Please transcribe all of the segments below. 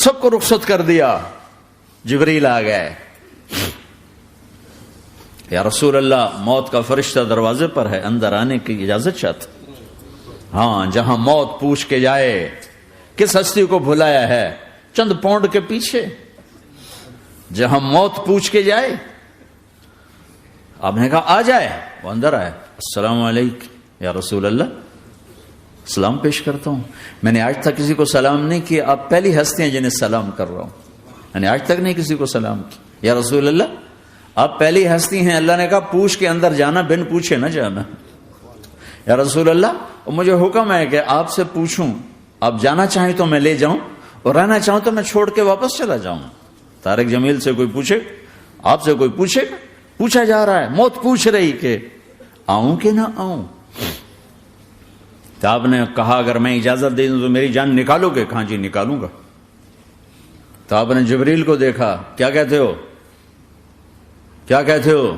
سب کو رخصت کر دیا. جبریل آ گئے. یا رسول اللہ موت کا فرشتہ دروازے پر ہے, اندر آنے کی اجازت چاہتا. ہاں, جہاں موت پوچھ کے جائے کس ہستی کو بھلایا ہے, چند پاؤنڈ کے پیچھے جہاں موت پوچھ کے جائے. آپ نے کہا آ جائے, وہ اندر آئے. السلام علیکم یا رسول اللہ, سلام پیش کرتا ہوں. میں نے آج تک کسی کو سلام نہیں کیا, آپ پہلی ہستی ہیں جنہیں سلام کر رہا ہوں. میں نے آج تک نہیں کسی کو سلام کیا. یا رسول اللہ آپ پہلی ہستی ہیں. اللہ نے کہا پوچھ کے اندر جانا, بن پوچھے نہ جانا. یا رسول اللہ مجھے حکم ہے کہ آپ سے پوچھوں, آپ جانا چاہیں تو میں لے جاؤں, اور رہنا چاہوں تو میں چھوڑ کے واپس چلا جاؤں. طارق جمیل سے کوئی پوچھے, آپ سے کوئی پوچھے, پوچھا جا رہا ہے, موت پوچھ رہی کہ آؤں کہ نہ آؤں. تو آپ نے کہا اگر میں اجازت دے دوں تو میری جان نکالو گے؟ کہاں جی نکالوں گا. تو آپ نے جبریل کو دیکھا, کیا کہتے ہو, کیا کہتے ہو؟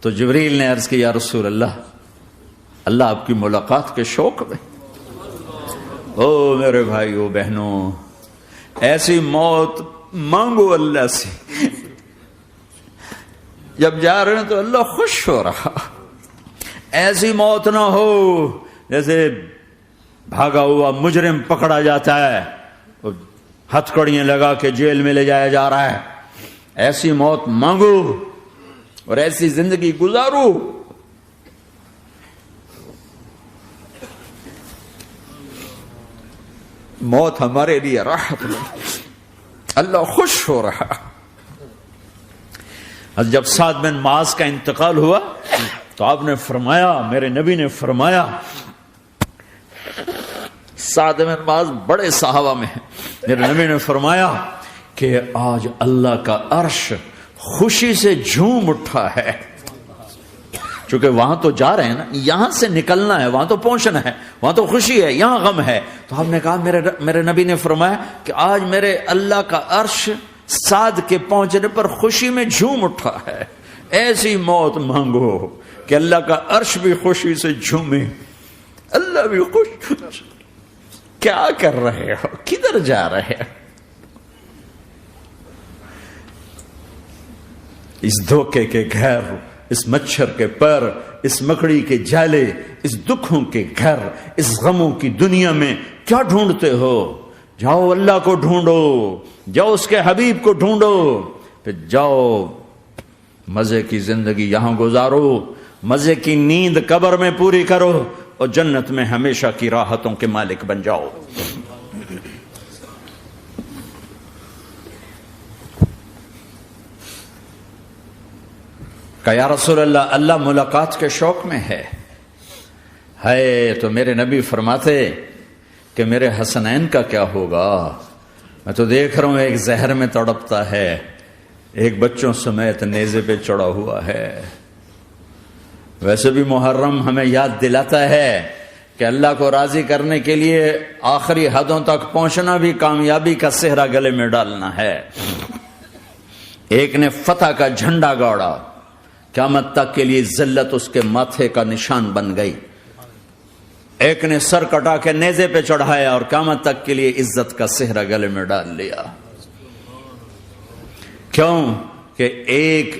تو جبریل نے عرض کی یا رسول اللہ, اللہ آپ کی ملاقات کے شوق میں. او میرے بھائیو بہنوں, ایسی موت مانگو اللہ سے. جب جا رہے ہیں تو اللہ خوش ہو رہا. ایسی موت نہ ہو جیسے بھاگا ہوا مجرم پکڑا جاتا ہے, ہتھکڑیاں لگا کے جیل میں لے جایا جا رہا ہے. ایسی موت مانگو اور ایسی زندگی گزارو. موت ہمارے لیے راحت نہیں, اللہ خوش ہو رہا. جب سعد بن معاذ کا انتقال ہوا تو آپ نے فرمایا, میرے نبی نے فرمایا, سعد بن معاذ بڑے صحابہ میں ہیں, میرے نبی نے فرمایا کہ آج اللہ کا عرش خوشی سے جھوم اٹھا ہے. چونکہ وہاں تو جا رہے ہیں نا, یہاں سے نکلنا ہے, وہاں تو پہنچنا ہے, وہاں تو خوشی ہے, یہاں غم ہے. تو آپ نے کہا, میرے نبی نے فرمایا کہ آج میرے اللہ کا عرش سعد کے پہنچنے پر خوشی میں جھوم اٹھا ہے. ایسی موت مانگو کہ اللہ کا عرش بھی خوشی سے جھومے, اللہ بھی خوش. کیا کر رہے ہو, کدھر جا رہے ہو؟ اس دھوکے کے گھر, اس مچھر کے پر, اس مکڑی کے جالے, اس دکھوں کے گھر, اس غموں کی دنیا میں کیا ڈھونڈتے ہو؟ جاؤ اللہ کو ڈھونڈو, جاؤ اس کے حبیب کو ڈھونڈو, پھر جاؤ مزے کی زندگی یہاں گزارو, مزے کی نیند قبر میں پوری کرو, اور جنت میں ہمیشہ کی راحتوں کے مالک بن جاؤ. کہ یا رسول اللہ, اللہ ملاقات کے شوق میں ہے. تو میرے نبی فرماتے کہ میرے حسنین کا کیا ہوگا؟ میں تو دیکھ رہا ہوں ایک زہر میں تڑپتا ہے, ایک بچوں سمیت نیزے پہ چڑھا ہوا ہے. ویسے بھی محرم ہمیں یاد دلاتا ہے کہ اللہ کو راضی کرنے کے لیے آخری حدوں تک پہنچنا بھی کامیابی کا صحرا گلے میں ڈالنا ہے. ایک نے فتح کا جھنڈا گاڑا, قیامت تک کے لیے ذلت اس کے ماتھے کا نشان بن گئی. ایک نے سر کٹا کے نیزے پہ چڑھایا اور قیامت تک کے لیے عزت کا صحرا گلے میں ڈال لیا. کیوں کہ ایک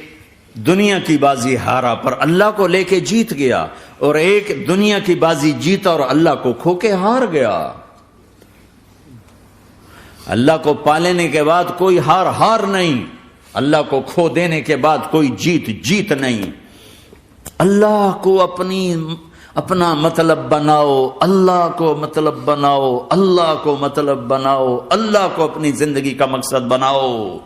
دنیا کی بازی ہارا پر اللہ کو لے کے جیت گیا, اور ایک دنیا کی بازی جیتا اور اللہ کو کھو کے ہار گیا. اللہ کو پالینے کے بعد کوئی ہار نہیں, اللہ کو کھو دینے کے بعد کوئی جیت نہیں. اللہ کو اپنا مطلب بناؤ, اللہ کو مطلب بناؤ, اللہ کو مطلب بناؤ, اللہ کو اپنی زندگی کا مقصد بناؤ.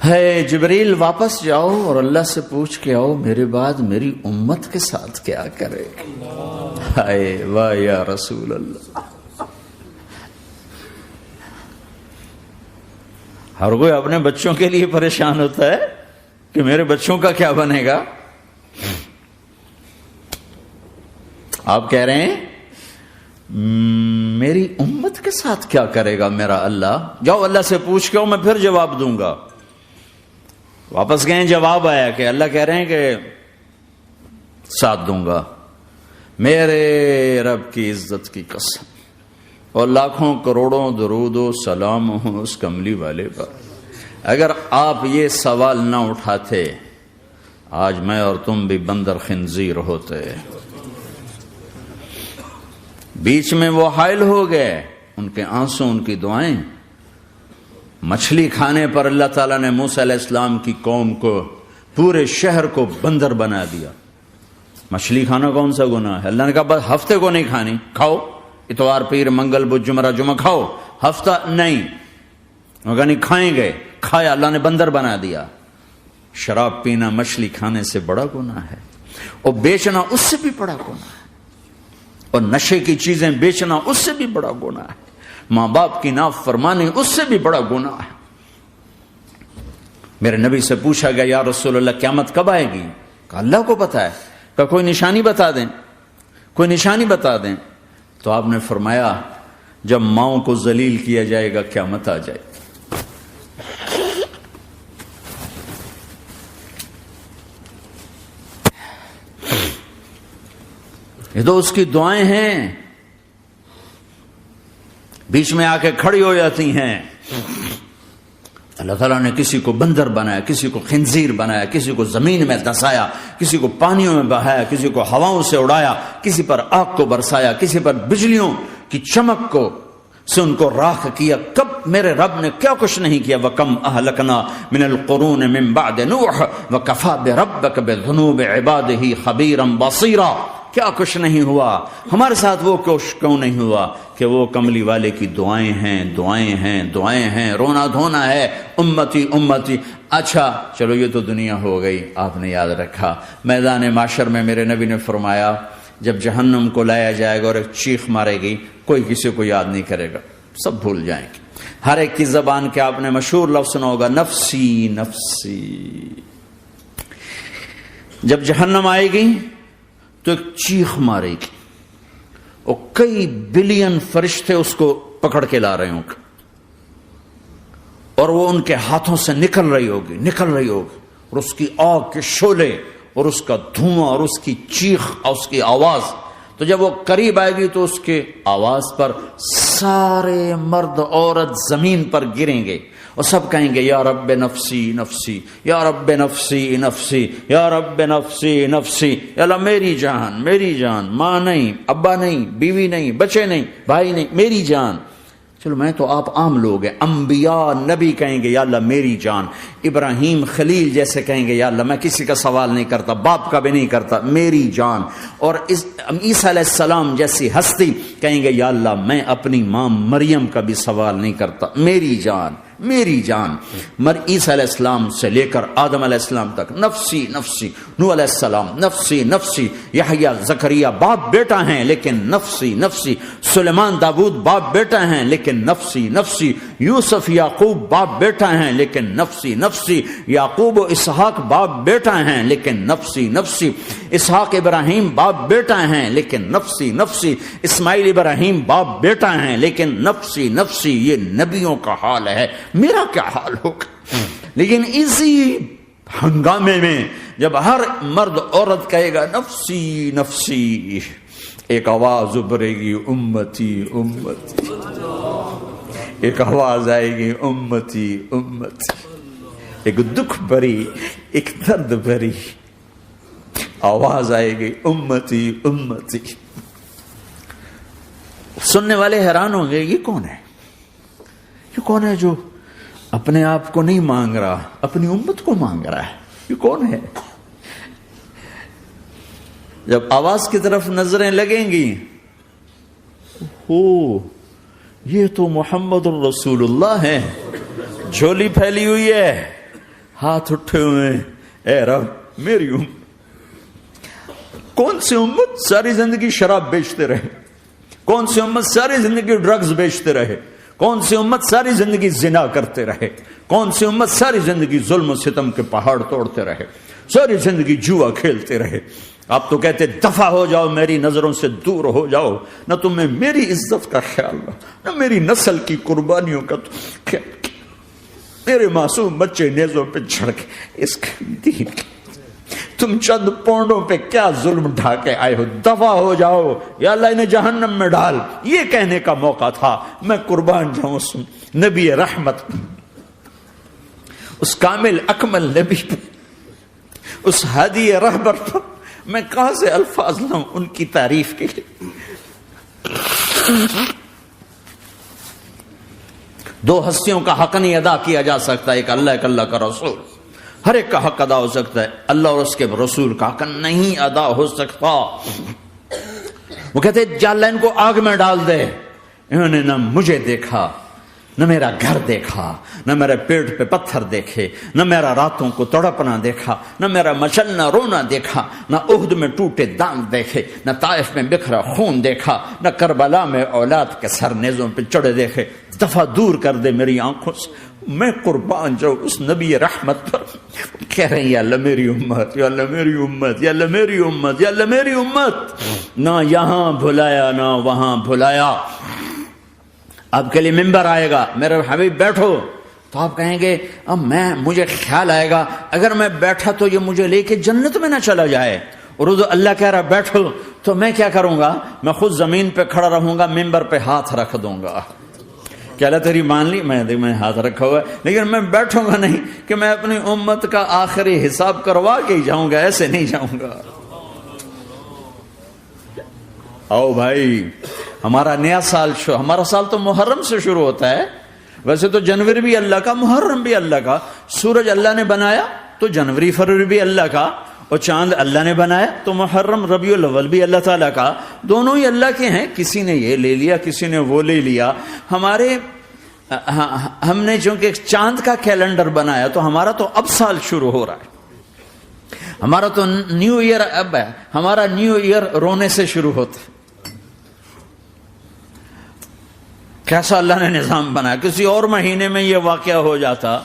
ہے جبریل واپس جاؤ اور اللہ سے پوچھ کے آؤ میرے بعد میری امت کے ساتھ کیا کرے. ہائے واہ یا رسول اللہ. ہر کوئی اپنے بچوں کے لیے پریشان ہوتا ہے کہ میرے بچوں کا کیا بنے گا. آپ کہہ رہے ہیں میری امت کے ساتھ کیا کرے گا میرا اللہ. جاؤ اللہ سے پوچھ کے آؤ, میں پھر جواب دوں گا. واپس گئے, جواب آیا کہ اللہ کہہ رہے ہیں کہ ساتھ دوں گا. میرے رب کی عزت کی قسم, اور لاکھوں کروڑوں درود و سلام ہوں اس کملی والے پر. اگر آپ یہ سوال نہ اٹھاتے آج میں اور تم بھی بندر خنزیر ہوتے. بیچ میں وہ حائل ہو گئے، ان کے آنسو، ان کی دعائیں. مچھلی کھانے پر اللہ تعالیٰ نے موسیٰ علیہ السلام کی قوم کو، پورے شہر کو بندر بنا دیا. مچھلی کھانا کون سا گناہ ہے؟ اللہ نے کہا بس ہفتے کو نہیں کھانی، کھاؤ اتوار پیر منگل بدھ جمعہ جمعہ کھاؤ، ہفتہ نہیں. مگر نہیں کھائیں گے، کھایا، اللہ نے بندر بنا دیا. شراب پینا مچھلی کھانے سے بڑا گناہ ہے، اور بیچنا اس سے بھی بڑا گناہ ہے، اور نشے کی چیزیں بیچنا اس سے بھی بڑا گناہ ہے، ماں باپ کی نافرمانی اس سے بھی بڑا گناہ ہے. میرے نبی سے پوچھا گیا یا رسول اللہ قیامت کب آئے گی؟ کہا اللہ کو پتا ہے. کہا کوئی نشانی بتا دیں، کوئی نشانی بتا دیں. تو آپ نے فرمایا جب ماؤں کو ذلیل کیا جائے گا قیامت آ جائے گی. یہ تو اس کی دعائیں ہیں، بیچ میں آ کے کھڑی ہو جاتی ہیں. اللہ تعالیٰ نے کسی کو بندر بنایا، کسی کو خنزیر بنایا، کسی کو زمین میں دسایا، کسی کو پانیوں میں بہایا، کسی کو ہواؤں سے اڑایا، کسی پر آگ کو برسایا، کسی پر بجلیوں کی چمک کو سے ان کو راکھ کیا. کب میرے رب نے کیا کچھ نہیں کیا. وَكَمْ أَهْلَكْنَا مِنَ الْقُرُونِ مِنْ بَعْدِ نُوحٍ وَكَفَى بِرَبِّكَ بِذُنُوبِ عِبَادِهِ خَبِيرًا بَصِيرًا. کیا کچھ نہیں ہوا ہمارے ساتھ، وہ کچھ کیوں نہیں ہوا کہ وہ کملی والے کی دعائیں ہیں، دعائیں ہیں، دعائیں ہیں، رونا دھونا ہے، امتی امتی. اچھا چلو یہ تو دنیا ہو گئی، آپ نے یاد رکھا. میدان معاشر میں میرے نبی نے فرمایا جب جہنم کو لایا جائے گا اور ایک چیخ مارے گی، کوئی کسی کو یاد نہیں کرے گا، سب بھول جائیں گے. ہر ایک کی زبان کے آپ نے مشہور لفظ سنا ہوگا نفسی نفسی. جب جہنم آئے گی تو ایک چیخ مارے گی، اور کئی بلین فرشتے اس کو پکڑ کے لا رہے ہوں گے، اور وہ ان کے ہاتھوں سے نکل رہی ہوگی، اور اس کی آگ کے شعلے اور اس کا دھواں اور اس کی چیخ اور اس کی آواز. تو جب وہ قریب آئے گی تو اس کے آواز پر سارے مرد عورت زمین پر گریں گے اور سب کہیں گے یا رب نفسی نفسی، یا رب نفسی نفسی، یا رب نفسی نفسی. یا اللہ میری جان، میری جان، ماں نہیں، ابا نہیں، بیوی نہیں، بچے نہیں، بھائی نہیں، میری جان. چلو میں تو آپ عام لوگ ہیں، انبیاء نبی کہیں گے یا اللہ میری جان. ابراہیم خلیل جیسے کہیں گے یا اللہ میں کسی کا سوال نہیں کرتا، باپ کا بھی نہیں کرتا، میری جان. اور عیسیٰ علیہ السلام جیسی ہستی کہیں گے یا اللہ میں اپنی ماں مریم کا بھی سوال نہیں کرتا، میری جان، میری جان. عیسیٰ علیہ السلام سے لے کر آدم علیہ السلام تک نفسی نفسی. نوح علیہ السلام نفسی نفسی. یحییٰ زکریا باپ بیٹا ہیں لیکن نفسی نفسی. سلیمان داؤد باپ بیٹا ہیں لیکن نفسی نفسی. یوسف یعقوب باپ بیٹا ہیں لیکن نفسی نفسی. یعقوب و اسحاق باپ بیٹا ہیں لیکن نفسی نفسی. اسحاق ابراہیم باپ بیٹا ہیں لیکن نفسی نفسی. اسماعیل ابراہیم باپ بیٹا ہیں لیکن نفسی نفسی. یہ نبیوں کا حال ہے، میرا کیا حال ہوگا. لیکن اسی ہنگامے میں جب ہر مرد عورت کہے گا نفسی نفسی، ایک آواز ابھرے گی امتی امتی. ایک آواز آئے گی امتی امتی. ایک دکھ بھری، ایک درد بھری آواز آئے گی امتی امتی. سننے والے حیران ہوں گے یہ کون ہے، یہ کون ہے جو اپنے آپ کو نہیں مانگ رہا، اپنی امت کو مانگ رہا ہے، یہ کون ہے. جب آواز کی طرف نظریں لگیں گی، ہو یہ تو محمد الرسول اللہ ہے، جھولی پھیلی ہوئی ہے، ہاتھ اٹھے ہوئے، اے رب میری امت. کون سی امت ساری زندگی شراب بیچتے رہے، کون سی امت ساری زندگی ڈرگز بیچتے رہے، کون سی امت ساری زندگی زنا کرتے رہے، کون سی امت ساری زندگی ظلم و ستم کے پہاڑ توڑتے رہے، ساری زندگی جوا کھیلتے رہے. آپ تو کہتے دفع ہو جاؤ، میری نظروں سے دور ہو جاؤ، نہ تمہیں میری عزت کا خیال نہ میری نسل کی قربانیوں کا خیال. میرے معصوم بچے نیزوں پہ چڑھ کے اس دین تم چند پونڈوں پہ کیا ظلم ڈھا کے آئے ہو، دفع ہو جاؤ یا اللہ انہیں جہنم میں ڈال، یہ کہنے کا موقع تھا۔ میں قربان جاؤں اس نبی رحمت، اس کامل اکمل نبی پر، اس ہادی رہبر پر میں کہاں سے الفاظ لاؤں ان کی تعریف کے لیے۔ دو ہستیوں کا حق نہیں ادا کیا جا سکتا، ایک اللہ، ایک اللہ کا رسول۔ ہر ایک کا حق ادا ہو سکتا ہے، اللہ اور اس کے رسول کا حق نہیں ادا ہو سکتا۔ وہ کہتے جا اللہ ان کو آگ میں ڈال دے، انہوں نے نہ مجھے دیکھا، نہ میرا گھر دیکھا، نہ میرے پیٹ پہ پتھر دیکھے، نہ میرا راتوں کو تڑپنا دیکھا، نہ میرا مچلنا رونا دیکھا، نہ احد میں ٹوٹے دانت دیکھے، نہ طائف میں بکھرا خون دیکھا، نہ کربلا میں اولاد کے سر نیزوں پہ چڑھے دیکھے۔ دفعہ دور کر دے میری آنکھوں سے، میں قربان جاؤں اس نبی رحمت پر۔ کہہ رہے ہیں یا اللہ میری امت، یا اللہ میری امت، یا اللہ میری امت، یا اللہ میری امت، نہ یہاں بھلایا نہ وہاں بھلایا۔ آپ کے لیے ممبر آئے گا، میرے حبیب بیٹھو، تو آپ کہیں گے اب مجھے خیال آئے گا اگر میں بیٹھا تو یہ مجھے لے کے جنت میں نہ چلا جائے، اور اللہ کہہ رہا بیٹھو تو میں کیا کروں گا؟ میں خود زمین پہ کھڑا رہوں گا، ممبر پہ ہاتھ رکھ دوں گا۔ کہ اللہ تیری مان لی، میں ہاتھ رکھا ہوا ہے، لیکن میں بیٹھوں گا نہیں کہ میں اپنی امت کا آخری حساب کروا کے ہی جاؤں گا، ایسے نہیں جاؤں گا۔ آؤ بھائی، ہمارا نیا سال ہمارا سال تو محرم سے شروع ہوتا ہے، ویسے تو جنوری بھی اللہ کا، محرم بھی اللہ کا، سورج اللہ نے بنایا تو جنوری فروری بھی اللہ کا، اور چاند اللہ نے بنایا تو محرم ربیع الاول بھی اللہ تعالیٰ کا، دونوں ہی اللہ کے ہیں۔ کسی نے یہ لے لیا، کسی نے وہ لے لیا۔ ہم نے چونکہ چاند کا کیلنڈر بنایا تو ہمارا تو اب سال شروع ہو رہا ہے، ہمارا تو نیو ایئر اب ہے، ہمارا نیو ایئر رونے سے شروع ہوتا ہے۔ کیسا اللہ نے نظام بنایا، کسی اور مہینے میں یہ واقعہ ہو جاتا،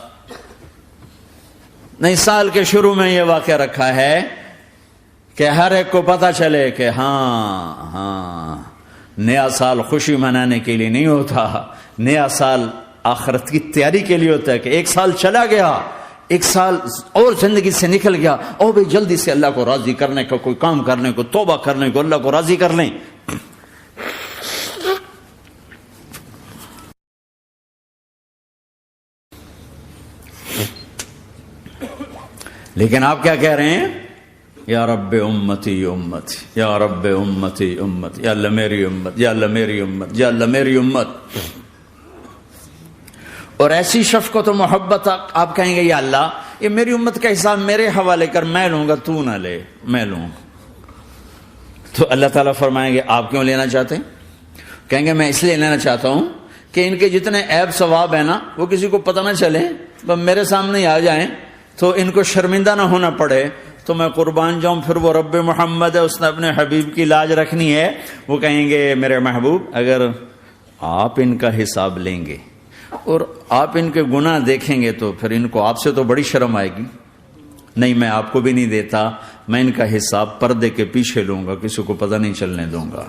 نہیں سال کے شروع میں یہ واقعہ رکھا ہے کہ ہر ایک کو پتا چلے کہ ہاں نیا سال خوشی منانے کے لیے نہیں ہوتا، نیا سال آخرت کی تیاری کے لیے ہوتا ہے کہ ایک سال چلا گیا، ایک سال اور زندگی سے نکل گیا، اور بھی جلدی سے اللہ کو راضی کرنے کا کوئی کام کرنے کو، توبہ کرنے کو، اللہ کو راضی کر لیں۔ لیکن آپ کیا کہہ رہے ہیں؟ یا رب امتی امتی، یا رب امتی امتی، یا اللہ میری امت، یا اللہ میری امت، یا اللہ میری امت۔ اور ایسی شفقت و محبت آپ کہیں گے یا اللہ یہ میری امت کا حساب میرے حوالے کر، میں لوں گا، تو نہ لے، میں لوں۔ تو اللہ تعالیٰ فرمائیں گے آپ کیوں لینا چاہتے ہیں؟ کہیں گے میں اس لیے لینا چاہتا ہوں کہ ان کے جتنے عیب ثواب ہیں نا وہ کسی کو پتہ نہ چلے، تو میرے سامنے ہی آ جائیں تو ان کو شرمندہ نہ ہونا پڑے، تو میں قربان جاؤں۔ پھر وہ رب محمد ہے، اس نے اپنے حبیب کی لاج رکھنی ہے، وہ کہیں گے میرے محبوب اگر آپ ان کا حساب لیں گے اور آپ ان کے گناہ دیکھیں گے تو پھر ان کو آپ سے تو بڑی شرم آئے گی، نہیں میں آپ کو بھی نہیں دیتا، میں ان کا حساب پردے کے پیچھے لوں گا، کسی کو پتہ نہیں چلنے دوں گا۔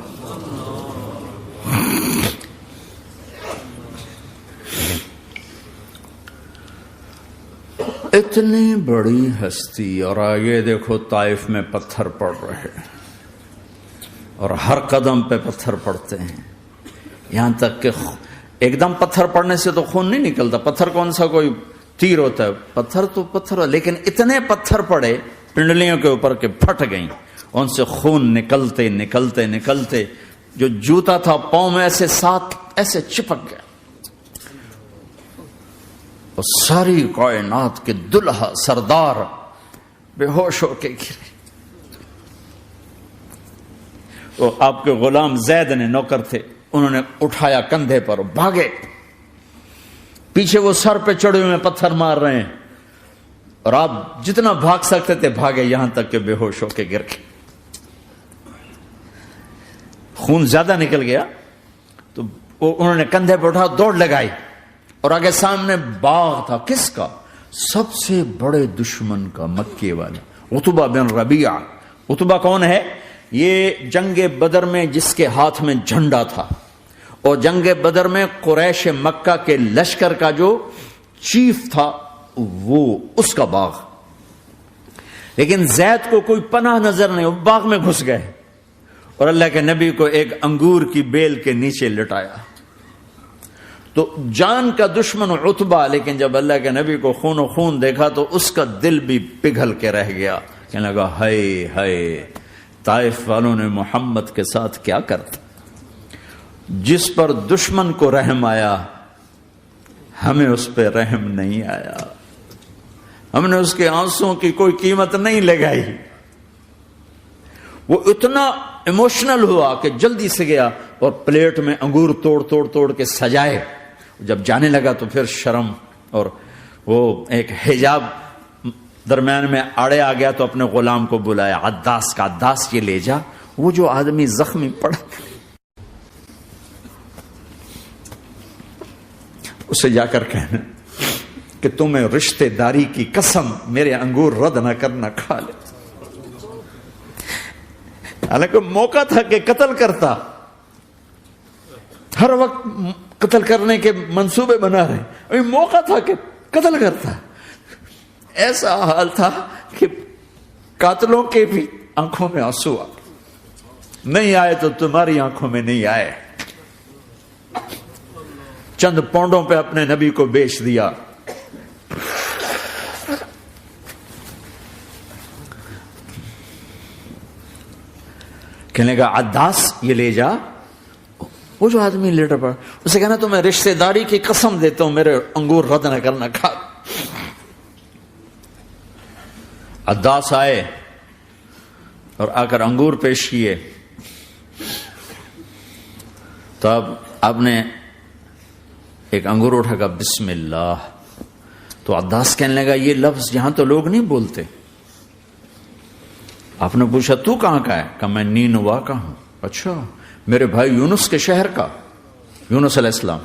اتنی بڑی ہستی، اور آگے دیکھو طائف میں پتھر پڑ رہے ہیں، اور ہر قدم پہ پتھر پڑتے ہیں، یہاں تک کہ ایک دم پتھر پڑنے سے تو خون نہیں نکلتا، پتھر کون سا کوئی تیر ہوتا ہے، پتھر تو پتھر، لیکن اتنے پتھر پڑے پنڈلیوں کے اوپر کہ پھٹ گئیں، ان سے خون نکلتے نکلتے نکلتے جو جوتا تھا پاؤں میں ایسے ساتھ ایسے چپک گیا، اور ساری کائنات کے دلہا سردار بے ہوش ہو کے گرے۔ تو آپ کے غلام زید نے، نوکر تھے، انہوں نے اٹھایا کندھے پر، بھاگے، پیچھے وہ سر پہ چڑھے ہوئے پتھر مار رہے ہیں، اور آپ جتنا بھاگ سکتے تھے بھاگے، یہاں تک کہ بے ہوش ہو کے گر گئے۔ خون زیادہ نکل گیا تو انہوں نے کندھے پہ اٹھا، دوڑ لگائی، اور آگے سامنے باغ تھا، کس کا؟ سب سے بڑے دشمن کا، مکے والے عتبہ بن ربیعہ۔ عتبہ کون ہے؟ یہ جنگ بدر میں جس کے ہاتھ میں جھنڈا تھا، اور جنگ بدر میں قریش مکہ کے لشکر کا جو چیف تھا وہ، اس کا باغ۔ لیکن زید کو کوئی پناہ نظر نہیں، وہ باغ میں گھس گئے اور اللہ کے نبی کو ایک انگور کی بیل کے نیچے لٹایا. تو جان کا دشمن عتبہ، لیکن جب اللہ کے نبی کو خون و خون دیکھا تو اس کا دل بھی پگھل کے رہ گیا. کہنے لگا ہائے ہائے، طائف والوں نے محمد کے ساتھ کیا کرتا. جس پر دشمن کو رحم آیا ہمیں اس پہ رحم نہیں آیا. ہم نے اس کے آنسوں کی کوئی قیمت نہیں لگائی. وہ اتنا ایموشنل ہوا کہ جلدی سے گیا اور پلیٹ میں انگور توڑ کے سجائے. جب جانے لگا تو پھر شرم اور وہ ایک حجاب درمیان میں آڑے آ گیا تو اپنے غلام کو بلایا، عداس کا، عداس یہ لے جا وہ جو آدمی زخمی پڑا اسے جا کر کہنا کہ تمہیں رشتے داری کی قسم میرے انگور رد نہ کرنا، کھا لے. حالانکہ موقع تھا کہ قتل کرتا، ہر وقت قتل کرنے کے منصوبے بنا رہے، ابھی موقع تھا کہ قتل کرتا. ایسا حال تھا کہ قاتلوں کے بھی آنکھوں میں آنسو آ نہیں آئے تو تمہاری آنکھوں میں نہیں آئے. چند پونڈوں پہ اپنے نبی کو بیچ دیا. کہنے کا عداس یہ لے جا. وہ جو آدمی لیٹر پڑا اسے کہنا تو میں رشتہ داری کی قسم دیتا ہوں میرے انگور رد نہ کرنا، کھا. عداس آئے اور آ کر انگور پیش کیے تو اب آپ نے ایک انگور اٹھا کر بسم اللہ. تو عداس کہنے لگا یہ لفظ یہاں تو لوگ نہیں بولتے. آپ نے پوچھا تو کہاں کا ہے؟ کہا میں نینوا کا ہوں. اچھا، میرے بھائی یونس کے شہر کا، یونس علیہ السلام.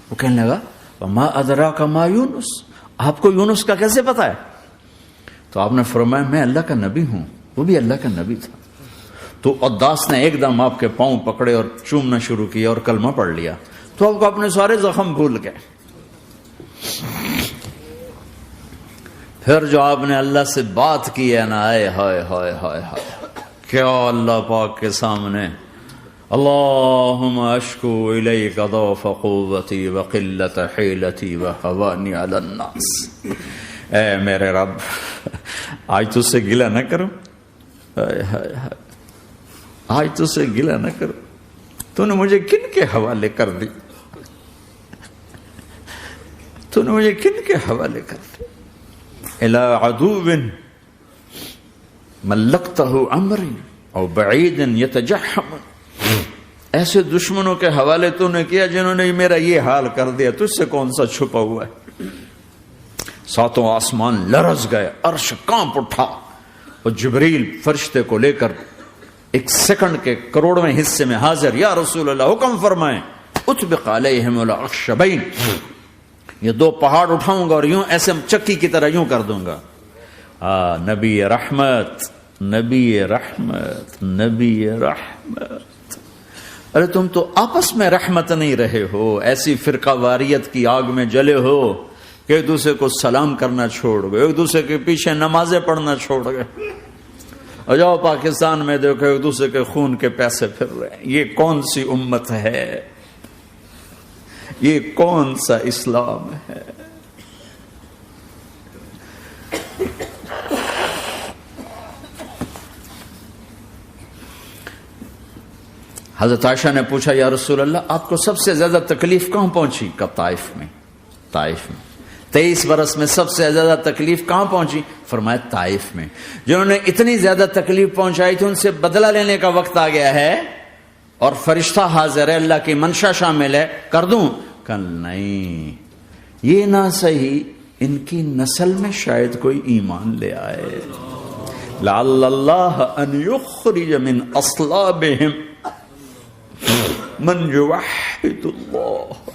وہ کہنے لگا وما ادراک ما یونس، آپ کو یونس کا کیسے پتا ہے؟ تو آپ نے فرمایا میں اللہ کا نبی ہوں، وہ بھی اللہ کا نبی تھا. تو عداس نے ایک دم آپ کے پاؤں پکڑے اور چومنا شروع کیا اور کلمہ پڑھ لیا. تو آپ کو اپنے سارے زخم بھول گئے. پھر جو آپ نے اللہ سے بات کی ہے نا، آئے ہائے ہائے ہائے ہائے، کیا اللہ پاک کے سامنے اللہم اشکو الیک ضعف قوتی وقلت حیلتی وہوانی علی الناس. اے میرے رب آج تجھ سے گلہ نہ کروں، آج تجھ سے گلہ نہ کروں، تو نے مجھے کن کے حوالے کر دی، تو نے مجھے کن کے حوالے کر دی. الی عدو ملکتہ امری او بعید یتجحم، ایسے دشمنوں کے حوالے تو نے کیا جنہوں نے میرا یہ حال کر دیا، تجھ سے کون سا چھپا ہوا ہے. ساتوں آسمان لرز گئے، عرش کانپ اٹھا اور جبریل فرشتے کو لے کر ایک سیکنڈ کے کروڑویں حصے میں حاضر. یا رسول اللہ حکم فرمائیں اطبق علیہم الاخشبین، یہ دو پہاڑ اٹھاؤں گا اور یوں ایسے چکی کی طرح یوں کر دوں گا. نبی رحمت، نبی رحمت، نبی رحمت. ارے تم تو آپس میں رحمت نہیں رہے ہو، ایسی فرقہ واریت کی آگ میں جلے ہو کہ ایک دوسرے کو سلام کرنا چھوڑ گئے، ایک دوسرے کے پیچھے نمازیں پڑھنا چھوڑ گئے. اور جاؤ پاکستان میں دیکھو ایک دوسرے کے خون کے پیسے پھر رہے ہیں. یہ کون سی امت ہے؟ یہ کون سا اسلام ہے؟ حضرت عائشہ نے پوچھا یا رسول اللہ آپ کو سب سے زیادہ تکلیف کہاں پہنچی؟ کہا طائف میں. طائف میں 23 برس میں سب سے زیادہ تکلیف کہاں پہنچی؟ فرمایا طائف میں. جنہوں نے اتنی زیادہ تکلیف پہنچائی تھی ان سے بدلہ لینے کا وقت آ گیا ہے اور فرشتہ حاضر ہے، اللہ کی منشا شامل ہے، کر دوں؟ کہ نہیں، یہ نہ صحیح، ان کی نسل میں شاید کوئی ایمان لے آئے. لعل اللہ ان یخرج من اصلابہم من یوحد اللہ.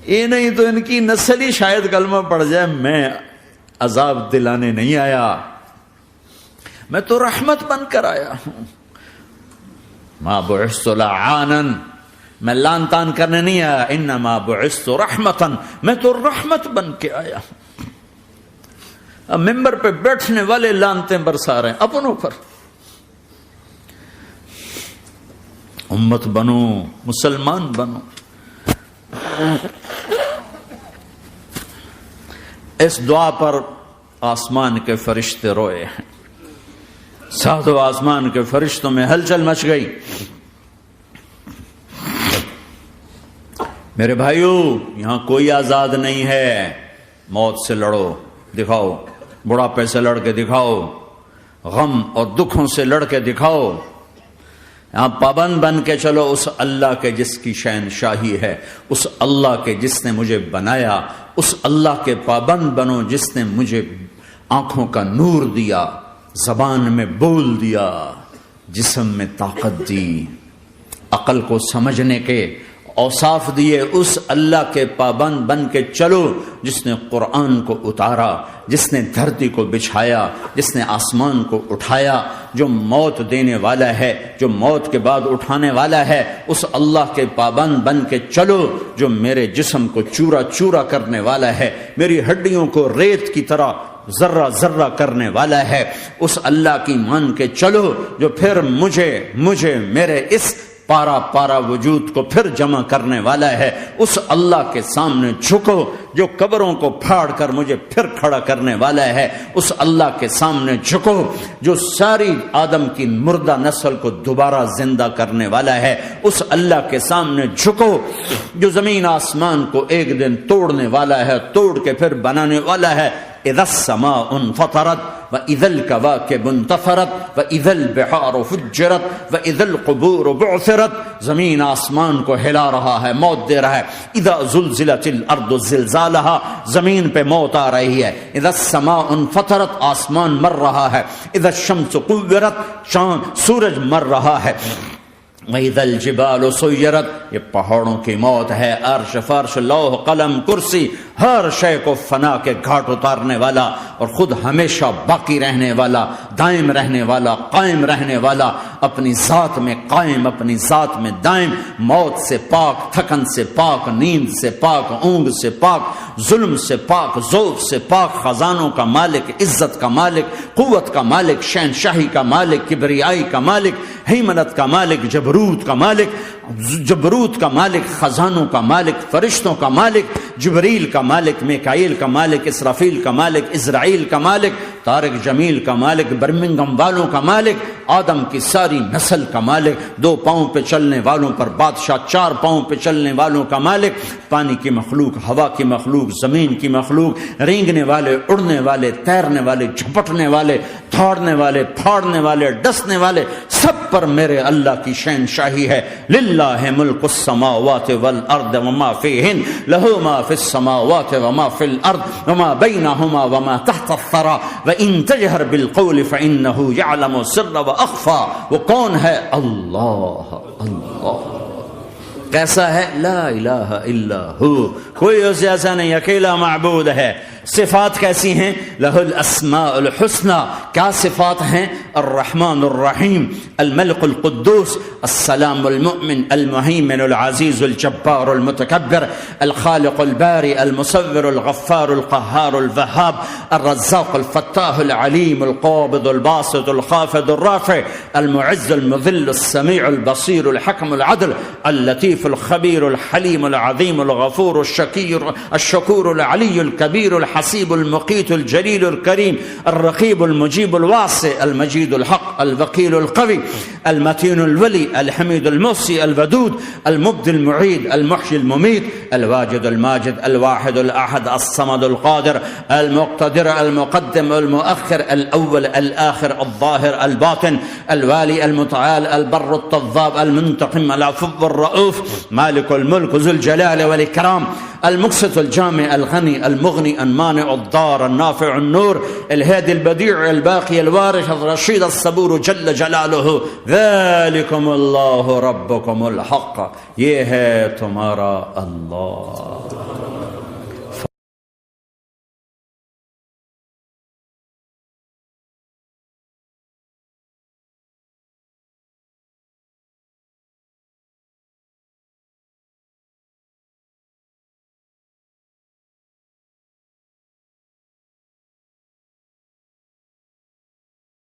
یہ نہیں تو ان کی نسل ہی شاید کلمہ پڑ جائے. میں عذاب دلانے نہیں آیا، میں تو رحمت بن کر آیا ہوں. ما بعثت لعانا، میں لان تان کرنے نہیں آیا. انما بعثت رحمتا، میں تو رحمت بن کے آیا ہوں. اب ممبر پہ بیٹھنے والے لانتیں برسا رہے ہیں اپنوں پر. امت بنو، مسلمان بنو. اس دعا پر آسمان کے فرشتے روئے ہیں. ساتوں آسمان کے فرشتوں میں ہلچل مچ گئی. میرے بھائیو، یہاں کوئی آزاد نہیں ہے. موت سے لڑو، دکھاؤ. بڑھاپے سے لڑ کے دکھاؤ. غم اور دکھوں سے لڑ کے دکھاؤ. یہاں پابند بن کے چلو اس اللہ کے جس کی شہنشاہی ہے، اس اللہ کے جس نے مجھے بنایا. اس اللہ کے پابند بنو جس نے مجھے آنکھوں کا نور دیا، زبان میں بول دیا، جسم میں طاقت دی، عقل کو سمجھنے کے اوصاف دیے. اس اللہ کے پابند بن کے چلو جس نے قرآن کو اتارا، جس نے دھرتی کو بچھایا، جس نے آسمان کو اٹھایا، جو موت دینے والا ہے، جو موت کے بعد اٹھانے والا ہے. اس اللہ کے پابند بن کے چلو جو میرے جسم کو چورا چورا کرنے والا ہے، میری ہڈیوں کو ریت کی طرح ذرہ ذرہ کرنے والا ہے. اس اللہ کی مان کے چلو جو پھر مجھے میرے اس پارا پارا وجود کو پھر جمع کرنے والا ہے. اس اللہ کے سامنے جھکو جو قبروں کو پھاڑ کر مجھے پھر کھڑا کرنے والا ہے. اس اللہ کے سامنے جھکو جو ساری آدم کی مردہ نسل کو دوبارہ زندہ کرنے والا ہے. اس اللہ کے سامنے جھکو جو زمین آسمان کو ایک دن توڑنے والا ہے، توڑ کے پھر بنانے والا ہے. اذا السماء انفطرت واذا الكواكب انتثرت واذا البحار فجرت واذا القبور بعثرت. زمین آسمان کو ہلا رہا ہے، موت دے رہا ہے. اذا زلزلت الارض زلزالها، زمین پہ موت آ رہی ہے. اذا السماء انفطرت، آسمان مر رہا ہے. اذا الشمس قورت، چاند سورج مر رہا ہے. وَإِذَا الْجِبَالُ سُيِّرَتْ، یہ پہاڑوں کی موت ہے. عرش فرش لوح قلم کرسی ہر شے کو فنا کے گھاٹ اتارنے والا اور خود ہمیشہ باقی رہنے والا، دائم رہنے والا، قائم رہنے والا، اپنی ذات میں قائم، اپنی ذات میں دائم، موت سے پاک، تھکن سے پاک، نیند سے پاک، اونگ سے پاک، ظلم سے پاک، ذوق سے پاک، خزانوں کا مالک، عزت کا مالک، قوت کا مالک، شہنشاہی کا مالک، کبریائی کا مالک، ہیمنت کا مالک، جبروت کا مالک، خزانوں کا مالک، فرشتوں کا مالک، جبریل کا مالک، میکائیل کا مالک، اسرافیل کا مالک، اسرائیل کا مالک، طارق جمیل کا مالک، برمنگم والوں کا مالک، آدم کی ساری نسل کا مالک، 2 پاؤں پہ چلنے والوں پر بادشاہ، 4 پاؤں پہ چلنے والوں کا مالک، پانی کی مخلوق، ہوا کی مخلوق، زمین کی مخلوق، رینگنے والے، اڑنے والے، تیرنے والے، جھپٹنے والے، دھاڑنے والے، پھاڑنے والے، ڈسنے والے، سب پر میرے اللہ کی شہنشاہی ہے. للہ ملک السماوات والارض وما فیہن، لہ ما فی السماوات وما فی الارض وما بینہما وما تحت الثری وان تجہر بالقول فانہ یعلم السر واخفی. وہ کون ہے؟ اللہ. اللہ کیسا ہے؟ لا الہ الا ہو، کوئی اس جیسا نہیں، اکیلا معبود ہے. صفات کیسی ہیں؟ لہ الاسماء الحسنى. کیا صفات ہیں؟ الرحمن الرحیم، الملک القدوس، السلام المؤمن، المہیمن العزیز الجبار المتکبر، الخالق الباری المصور الغفار القہار الوہاب، الرزاق الفتاح العلیم القابض الباسط الخافض الرافع، المعز المذل السمیع البصیر الحکم العدل، اللطیف الخبیر الحلیم العظیم الغفور الشکور العلی الکبیر الحسیب المقیت الجلیل الکریم، الرقیب المجیب الواسع، المجید الحق، الوکیل القوی، المتین الولی، الحمید المحصی، الودود، المبدی المعید، المحیی الممیت، الواجد الماجد، الواحد الاحد، الصمد القادر، المقتدر، المقدم، المؤخر، الاول، الاخر، الظاهر، الباطن، الوالي، المتعال، البر التواب، المنتقم، العفو الرؤوف، مالك الملك ذو الجلال والإكرام، المقسط الجامع الغني المغني المانع الضار النافع النور، الهادي البديع الباقي الوارث الرشيد الصبور جل جلاله. ذلكم الله ربكم الحق، یہ ہے تمہارا اللہ.